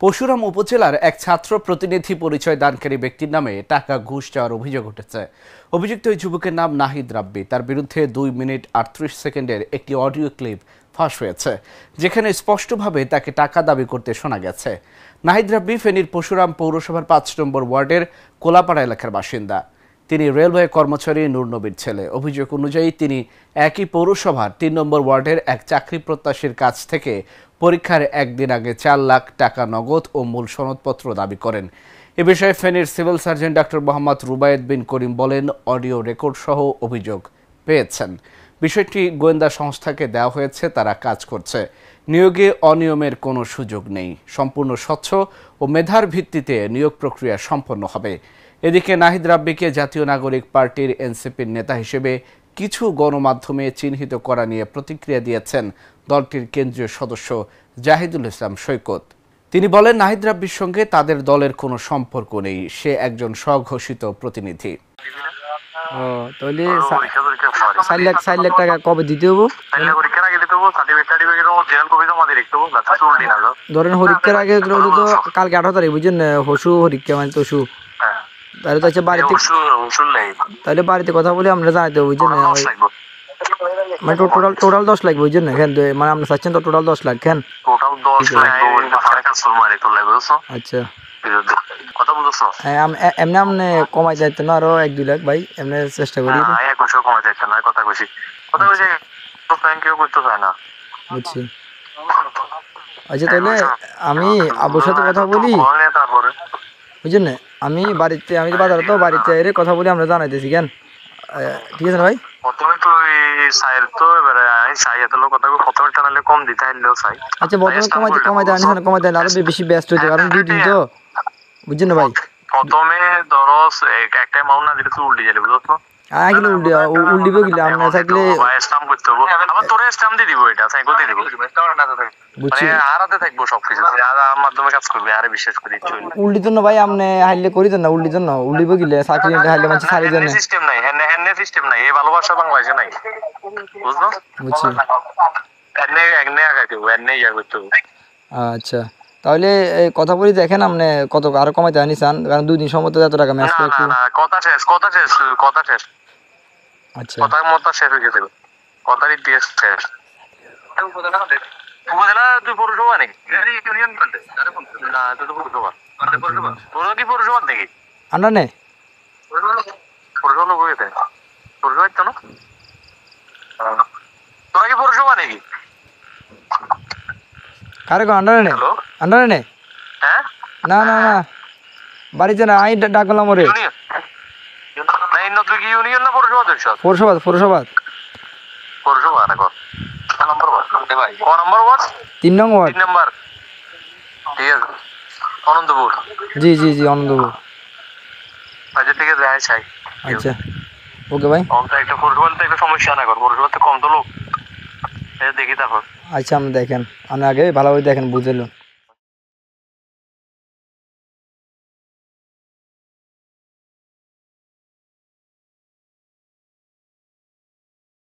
পরশুরাম উপজেলার এক ছাত্র প্রতিনিধি পরিচয় দানকারী ব্যক্তির নামে টাকা ঘুষ চাওয়ার অভিযোগ উঠেছে। অভিযুক্ত ওই যুবকের নাম নাহিদ রাব্বি। তার বিরুদ্ধে 2 মিনিট 38 সেকেন্ডের একটি অডিও ক্লিপ ফাঁস হয়েছে, যেখানে স্পষ্টভাবে তাকে টাকা দাবি করতে শোনা গেছে। নাহিদ রাব্বি ফেনীর পরশুরাম পৌরসভার 5 নম্বর ওয়ার্ডের কোলাপাড়া এলাকার বাসিন্দা। তিনি রেলওয়ে কর্মচারী নূর নবীর ছেলে। অভিযোগ অনুযায়ী তিনি একই পৌরসভার 3 নম্বর ওয়ার্ডের এক চাকরি প্রত্যাশীর কাছ থেকে পরীক্ষার একদিন আগে 4 লাখ টাকা নগদ ও মূল সনদপত্র দাবি করেন। এ বিষয়ে ফেনীর civil surgeon doctor Mohammad Rubayet bin Karim বলেন, অডিও রেকর্ড সহ অভিযোগ পেয়েছেন। বিষয়টি গোয়েন্দা সংস্থাকে দেওয়া হয়েছে, তারা কাজ করছে। নিয়োগে অনিয়মের কোনো সুযোগ নেই। সম্পূর্ণ স্বচ্ছ ও মেধার ভিত্তিতে নিয়োগ প্রক্রিয়া সম্পন্ন হবে। এদিকে নাহিদ রাব্বিকে জাতীয় নাগরিক পার্টির এনসিপির নেতা হিসেবে কিছু গণমাধ্যমে চিহ্নিত করা নিয়ে প্রতিক্রিয়া দিয়েছেন দলটির কেন্দ্রীয় সদস্য জাহিদুল ইসলাম সৈকত। তিনি বলেন, নাহিদ রাব্বির সঙ্গে তাদের দলের কোনো সম্পর্ক নেই, সে একজন স্বঘোষিত প্রতিনিধি। তাহলে 4 লাখ টাকা কবে দিতে হবো? ধরেন পরীক্ষার আগে তো কালকে 18 তারিখ, বুঝছেন? হসু পরীক্ষা মানে তসু, তাহলে তো বাড়িতে, তাহলে বাড়িতে কথা বলে আমরা জানাতে হবে, বুঝছেন? মানে টোটাল 10 লাখ, বুঝছেন? মানে আপনি চাচ্ছেন তো টোটাল 10 লাখ? আচ্ছা, এমনি আপনি কমাই যাইতে না আরো 1-2 লাখ ভাই, এমনি চেষ্টা করি। বুঝছি। আচ্ছা, তাহলে আমি আবুর সাথে কথা বলি, বুঝছেন? আমি বাজারে তো বাড়িতে এর কথা বলি, আমরা জানাইতেছি কেন, ঠিক আছে না ভাই? আচ্ছা, বর্তমানে কমাই দেন আরো বেশি ব্যস্ত হইতে, কারণ 2 দিন তো, বুঝছেন না ভাই? প্রথমে ধরো একটা অ্যামাউন্ট না দিলে তো উল্টে যাবে, বুঝছো? উল্টিবে গিলা আমরা থাকলে স্ট্যাম্প করতে হবে, আবার তোরে স্ট্যাম্প দিয়ে দিব, এটা সাইন করে দিব, বুঝছি। হারাতে থাকবো সবকিছু, আর মাধ্যমে কাজ করবে, আরে বিশ্বাস করি উল্টি তো না ভাই, আপনি হাইলে করি তো না, উল্টি তো না, উল্টিবে গিলে চাকরি হাইলে মানুষ ছাড়ি দেন, সিস্টেম নাই, এনে সিস্টেম নাই, এই ভালোবাসা বাংলাদেশে নাই, বুঝছো? বুঝছি। এনে আগাইতে হবে, এনে ইয়া করতে হবে। আচ্ছা, তাহলে কথা বলি, দেখেন আপনি কত আরো কমাইতে আনি চান, কারণ 2 দিন সময় তো এত টাকা ম্যাচ করে একটু। না, কথা শেষ। আচ্ছা, কথার মত শেষ হয়ে গেছে, কথার ইতিহাস শেষ। উপজেলা 2 পৌরসভা নাকি? ইউনিয়ন করতে না, তো পৌরসভা কি পৌরসভা নাকি? আন্ডার নেই পৌরসভা লোক হয়েছে, পৌরসভা তো না, তোরা কি পৌরসভা নাকি? কারে আন্ডারে নেই? হ্যাঁ, না, বাড়িতে না, আমি ডাকলাম ওরে। তুই কি ইউনিয়ন না পৌরসভা দেখছ? পৌরসভা না, কর নম্বর ওয়ার্ড ভাই, ক নম্বর ওয়ার্ড? 3 নং ওয়ার্ড। 3 নম্বর, ঠিক আছে। আনন্দপুর। জি, আনন্দপুর। আচ্ছা, ঠিক আছে, চাই। আচ্ছা, ওকে ভাই। একটা পৌরসভাতে একটা সমস্যা না, কর পৌরসভাতে কম তো লোক, দেখি তারপর। আচ্ছা, আপনি দেখেন, আপনি আগে ভালোভাবে দেখেন, বুঝলেন?